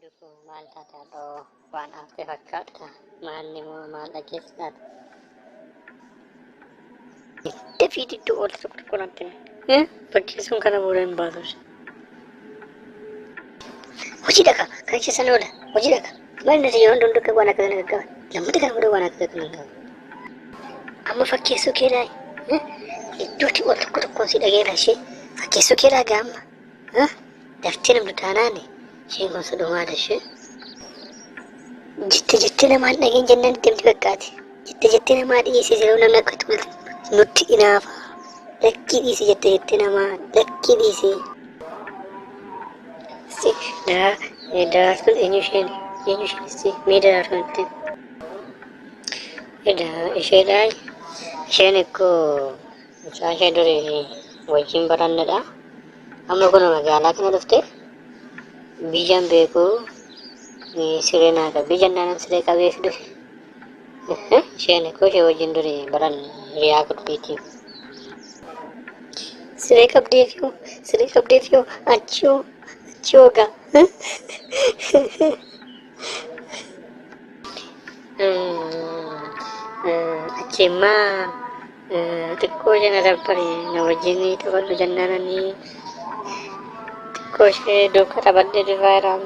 bareeddu maal taataadhoo waan haftee fakkaata maalni moo maal dhageessaadha. Dafii didduu oolta tokko tokko natti fakkii sun kana booda hin baatus. Hojii dhaqa kan isa sana oola hojii dhaqa maal nati yeroo hunduu waan akka kana qaqqaba lammata kana booda waan akka kana qaqqaba. Amma fakkeessuu keedhaa iddootti ool tokko tokkoon si dhageera ishee fakkeessuu keedhaa gaamma daftee namni taanaani. Isheen kun sodomaadha ishee. Jettee namaan dhageen jennaan itti himti fakkaate. Jettee namaa dhiyeessee yeroo namni akka tulte nutti inaafa. Lakkii dhiise jettee namaa lakkii dhiise. Daraartuun eenyu isheen mee daraartuun itti. Isheedhaa isheen ikkoo mucaa ishee durii wajjin barannedha. Amma kun magaalaa kana dhuftee. Bijan beeku siree naa qabdi jennaan siree qabee fidu. Isheen ikkoo ishee wajjin durii baran riyaa guddiiti. Siree qabdeef yoo achi hoogaa. Achi immaa xiqqoo isheen adabbarii na wajjin taphadhu jennaananii. Koshee duuka taphadhee dhufaa jiraan.